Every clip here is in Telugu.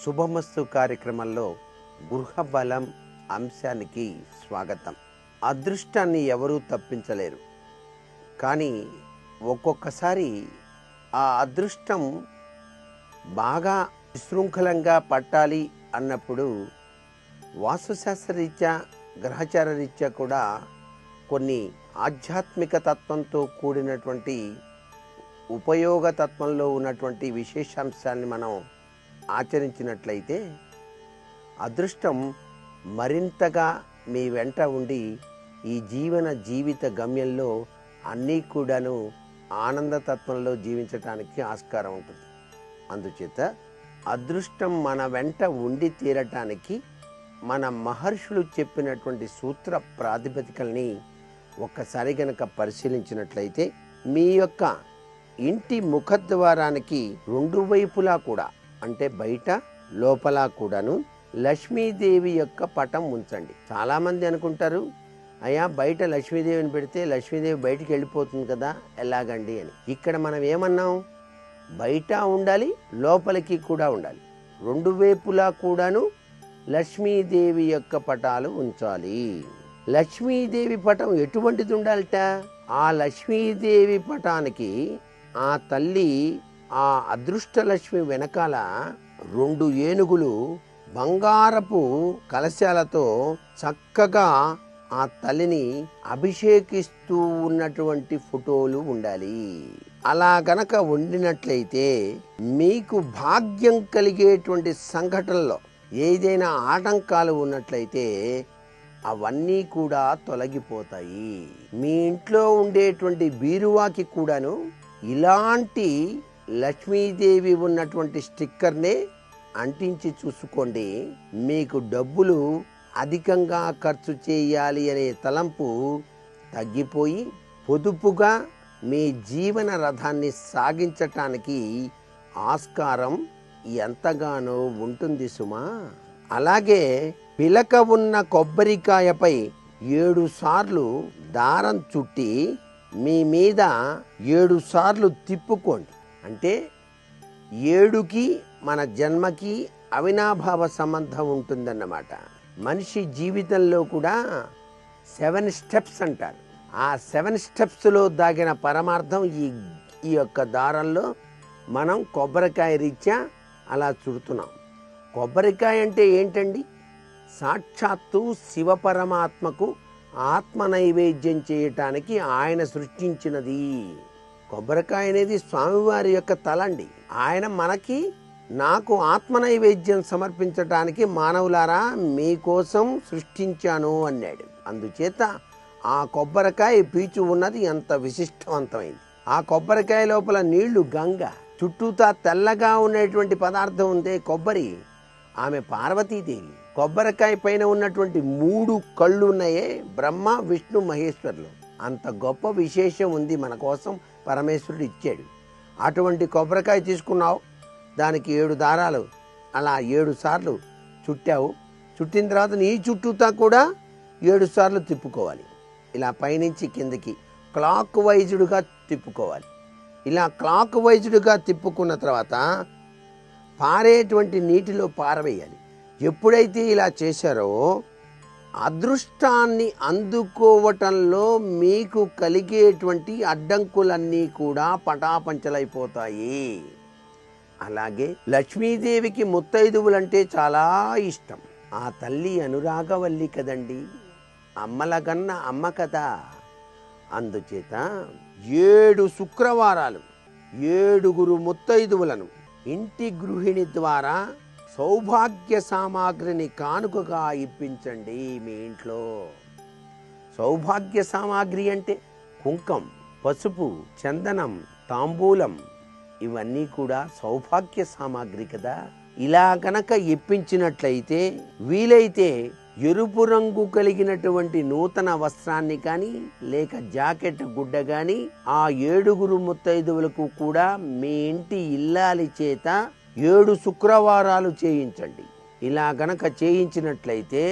శుభమస్తు కార్యక్రమంలో గృహ బలం అంశానికి స్వాగతం. అదృష్టాన్ని ఎవరూ తప్పించలేరు, కానీ ఒక్కొక్కసారి ఆ అదృష్టం బాగా విశృంఖలంగా పట్టాలి అన్నప్పుడు వాస్తుశాస్త్రరీత్యా గ్రహచార రీత్యా కూడా కొన్ని ఆధ్యాత్మిక తత్వంతో కూడినటువంటి ఉపయోగ తత్వంలో ఉన్నటువంటి విశేషాంశాన్ని మనం ఆచరించినట్లయితే అదృష్టం మరింతగా మీ వెంట ఉండి ఈ జీవిత గమ్యంలో అన్నీ కూడాను ఆనందతత్వంలో జీవించటానికి ఆస్కారం ఉంటుంది. అందుచేత అదృష్టం మన వెంట ఉండి తీరటానికి మన మహర్షులు చెప్పినటువంటి సూత్ర ప్రాతిపదికల్ని ఒక్కసారి గనక పరిశీలించినట్లయితే మీ యొక్క ఇంటి ముఖద్వారానికి రెండు వైపులా కూడా, అంటే బయట లోపల కూడాను లక్ష్మీదేవి యొక్క పటం ఉంచండి. చాలా మంది అనుకుంటారు, అయ్యా బయట లక్ష్మీదేవిని పెడితే లక్ష్మీదేవి బయటికి వెళ్ళిపోతుంది కదా, ఎలాగండి అని. ఇక్కడ మనం ఏమన్నాం, బయట ఉండాలి, లోపలికి కూడా ఉండాలి, రెండు వైపులా కూడాను లక్ష్మీదేవి యొక్క పటాలు ఉంచాలి. లక్ష్మీదేవి పటం ఎటువంటిది ఉండాలట? ఆ లక్ష్మీదేవి పటానికి ఆ తల్లి ఆ అదృష్టలక్ష్మి వెనకాల రెండు ఏనుగులు బంగారపు కలశాలతో చక్కగా ఆ తల్లిని అభిషేకిస్తూ ఉన్నటువంటి ఫోటోలు ఉండాలి. అలా గనక వండినట్లయితే మీకు భాగ్యం కలిగేటువంటి సంఘటనలో ఏదైనా ఆటంకాలు ఉన్నట్లయితే అవన్నీ కూడా తొలగిపోతాయి. మీ ఇంట్లో ఉండేటువంటి బీరువాకి కూడాను ఇలాంటి లక్ష్మీదేవి ఉన్నటువంటి స్టిక్కర్నే అంటించి చూసుకోండి. మీకు డబ్బులు అధికంగా ఖర్చు చేయాలి అనే తలంపు తగ్గిపోయి పొదుపుగా మీ జీవన రథాన్ని సాగించటానికి ఆస్కారం ఎంతగానో ఉంటుంది సుమా. అలాగే పిలక ఉన్న కొబ్బరికాయపై 7 సార్లు దారం చుట్టి మీ మీద 7 సార్లు తిప్పుకోండి. అంటే 7కి మన జన్మకి అవినాభావ సంబంధం ఉంటుందన్నమాట. మనిషి జీవితంలో కూడా 7 స్టెప్స్ అంటారు. ఆ 7 స్టెప్స్లో దాగిన పరమార్థం ఈ యొక్క దారంలో మనం కొబ్బరికాయ రీత్యా అలా చుడుతున్నాం. కొబ్బరికాయ అంటే ఏంటండి? సాక్షాత్తు శివ పరమాత్మకు ఆత్మ నైవేద్యం చేయటానికి ఆయన సృష్టించినది. కొబ్బరికాయ అనేది స్వామివారి యొక్క తలండి. ఆయన నాకు ఆత్మ నైవేద్యం సమర్పించటానికి మానవులారా మీకోసం సృష్టించాను అన్నాడు. అందుచేత ఆ కొబ్బరికాయ పీచు ఉన్నది ఎంత విశిష్టవంతమైంది. ఆ కొబ్బరికాయ లోపల నీళ్లు గంగ, చుట్టూతా తెల్లగా ఉన్నటువంటి పదార్థం ఉందే కొబ్బరి, ఆమె పార్వతీదేవి. కొబ్బరికాయ పైన ఉన్నటువంటి 3 కళ్ళు ఉన్నాయే, బ్రహ్మ విష్ణు మహేశ్వరులు. అంత గొప్ప విశేషం ఉంది మన కోసం పరమేశ్వరుడు ఇచ్చాడు. అటువంటి కొబ్బరికాయ తీసుకున్నావు, దానికి 7 దారాలు అలా 7 సార్లు చుట్టావు. చుట్టిన తర్వాత నీ చుట్టూతా కూడా 7 సార్లు తిప్పుకోవాలి. ఇలా పైనుంచి కిందకి క్లాక్ వైజ్డ్గా తిప్పుకోవాలి. ఇలా క్లాక్ వైజ్డ్గా తిప్పుకున్న తర్వాత పారేటువంటి నీటిలో పారవేయాలి. ఎప్పుడైతే ఇలా చేశారో అదృష్టాన్ని అందుకోవటంలో మీకు కలిగేటువంటి అడ్డంకులన్నీ కూడా పటాపంచలైపోతాయి. అలాగే లక్ష్మీదేవికి ముత్తైదువులంటే చాలా ఇష్టం. ఆ తల్లి అనురాగవల్లి కదండి, అమ్మలగన్న అమ్మ కదా. అందుచేత 7 శుక్రవారాలు 7 ముత్తైదువులను ఇంటి గృహిణి ద్వారా సౌభాగ్య సామాగ్రిని కానుకగా ఇప్పించండి. మీ ఇంట్లో సౌభాగ్య సామాగ్రి అంటే కుంకం, పసుపు, చందనం, తాంబూలం, ఇవన్నీ కూడా సౌభాగ్య సామాగ్రి కదా. ఇలా గనక ఇప్పించినట్లయితే వీలైతే ఎరుపు రంగు కలిగినటువంటి నూతన వస్త్రాన్ని కానీ లేక జాకెట్ గుడ్డ కానీ ఆ 7 ముత్తైదువులకు కూడా మీ ఇంటి ఇల్లాలి చేత 7 శుక్రవారాలు చేయించండి. ఇలా గనక చేయించినట్లయితే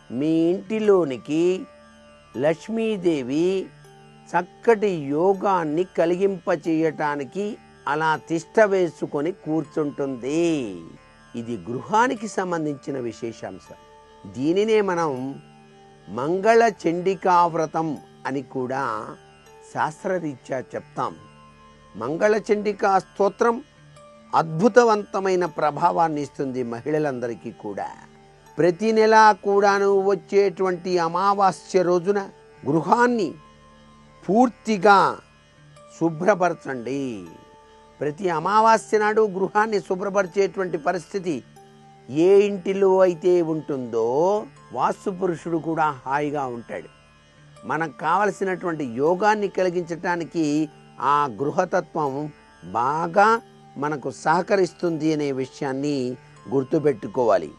మీ ఇంటిలోనికి లక్ష్మీదేవి చక్కటి యోగాన్ని కలిగింపచేయటానికి అలా తిష్ట వేసుకొని కూర్చుంటుంది. ఇది గృహానికి సంబంధించిన విశేషాంశం. దీనినే మనం మంగళ చండికా వ్రతం అని కూడా శాస్త్రరీత్యా చెప్తాం. మంగళ చండికా స్తోత్రం అద్భుతవంతమైన ప్రభావాన్ని ఇస్తుంది మహిళలందరికీ కూడా. ప్రతి నెలా కూడాను వచ్చేటువంటి అమావాస్య రోజున గృహాన్ని పూర్తిగా శుభ్రపరచండి. ప్రతి అమావాస్య నాడు గృహాన్ని శుభ్రపరిచేటువంటి పరిస్థితి ఏ ఇంటిలో అయితే ఉంటుందో వాస్తు పురుషుడు కూడా హాయిగా ఉంటాడు. మనకు కావలసినటువంటి యోగాన్ని కలిగించటానికి ఆ గృహతత్వం బాగా మనకు సహకరిస్తుంది అనే విషయాన్ని గుర్తుపెట్టుకోవాలి.